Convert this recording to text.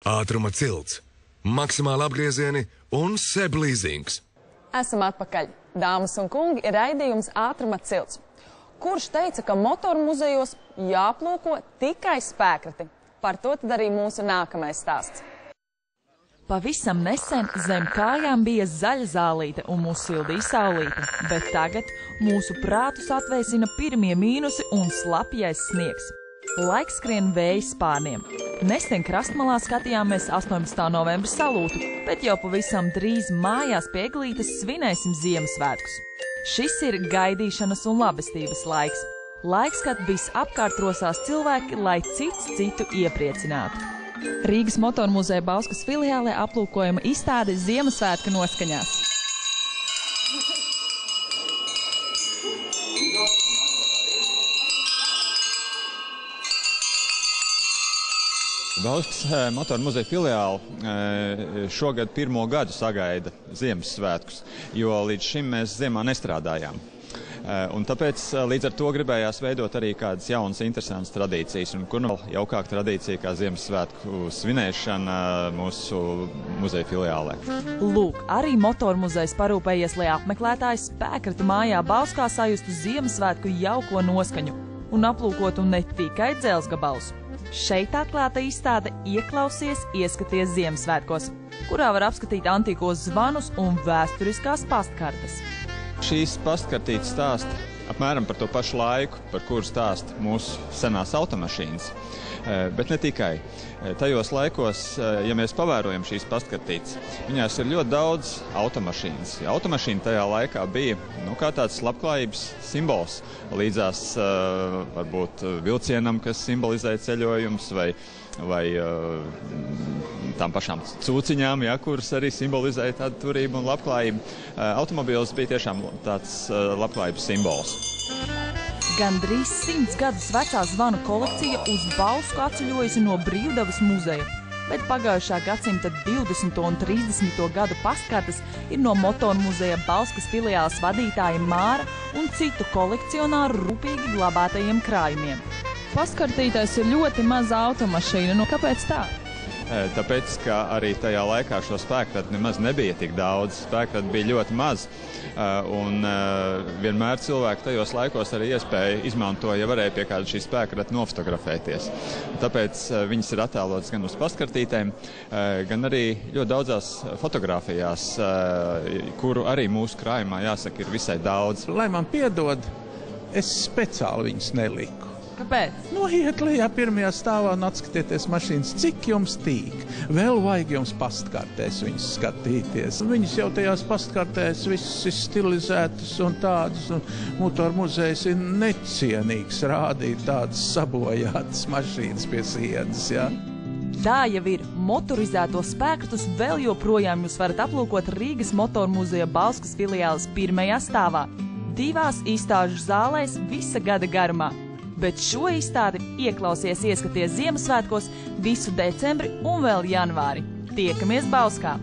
ātruma cilts, maksimāli apgriezieni un SEB līzings. Esam atpakaļ. Dāmas un kungi, ir raidījums ātruma cilts. Kurš teica, ka motoru muzejos jāplūko tikai spēkrati? Par to tad arī mūsu nākamais stāsts. Pavisam nesen zem kājām bija zaļa zālīte un mūs sildīja saulīte, bet tagad mūsu prātus atvēsina pirmie mīnusi un slapjais sniegs. Laiks skrien vēja spārniem. Nesen krastmalā skatījāmies 18. novembra salūtu, bet jau pavisam drīz mājās pie eglītes svinēsim Ziemassvētkus. Šis ir gaidīšanas un labestības laiks. Laiks, kad visapkārt rosās cilvēki, lai cits citu iepriecinātu. Rīgas motormuzeja Bauskas filiālē aplūkojama izstāde Ziemassvētku noskaņās. Bauskas motormuzeja filiāle šogad pirmo gadu sagaida Ziemassvētkus, jo līdz šim mēs ziemā nestrādājām. Un tāpēc līdz ar to gribējās veidot arī kādas jaunas, interesantas tradīcijas. Un kur nav jaukāka tradīcija kā Ziemassvētku svinēšana mūsu muzeja filiālē. Lūk, arī motormuzejs parūpējies, lai apmeklētājs spēkrata mājā Bauskā sajustu Ziemassvētku jauko noskaņu un aplūkotu ne tikai dzelzgabalus. Šeit atklāta izstāde Ieklausies, ieskaties Ziemassvētkos, kurā var apskatīt antīkos zvanus un vēsturiskās pastkartes. Šīs pastkartītes stāsta apmēram par to pašu laiku, par kuru stāsta mūsu senās automašīnas. Bet ne tikai. Tajos laikos, ja mēs pavērojam šīs pastkartītes, viņās ir ļoti daudz automašīnas. Automašīna tajā laikā bija kā tāds labklājības simbols. Līdzās varbūt vilcienam, kas simbolizē ceļojums, vai tām pašām cūciņām, kuras arī simbolizē tādu turību un labklājību. Automobīls bija tiešām tāds labklājības simbols. Gandrīz 100 gadus vecā zvanu kolekcija uz Bausku atceļojusi no Brīvdabas muzeja, bet pagājušā gadsimta 20. un 30. gadu pastkartes ir no motormuzeja Bauskas filiāles vadītāja Māra un citu kolekcionāru rūpīgi glabātajiem krājumiem. Pastkartītēs ir ļoti maza automašīna, kāpēc tā? Tāpēc, ka arī tajā laikā šo spēkratu nemaz nebija tik daudz, spēkratu bija ļoti maz, un vienmēr cilvēki tajos laikos arī iespēju izmantoja, ja varēja pie kāda šī spēkrata nofotografēties. Tāpēc viņas ir attēlotas gan uz pastkartītēm, gan arī ļoti daudzās fotografijās, kuru arī mūsu krājumā, jāsaka, ir visai daudz. Lai man piedod, es speciāli viņus neliku. Kāpēc? Iet lejā pirmajā stāvā un atskatieties mašīnas, cik jums tīk. Vēl vajag jums pastkartēs viņus skatīties. Viņas jau tajās pastkartēs visas ir stilizētas un tādas, un motormuzejs ir necienīgs rādīt tādas sabojātas mašīnas pie sienas, Tā jau ir. Motorizēto spēkratus vēl joprojām jūs varat aplūkot Rīgas motormuzeja Bauskas filiāles pirmajā stāvā, 2 izstāžu zālēs visa gada garumā. Bet šo izstādi Ieklausies, ieskaties Ziemassvētkos visu decembri un vēl janvāri. Tiekamies Bauskā!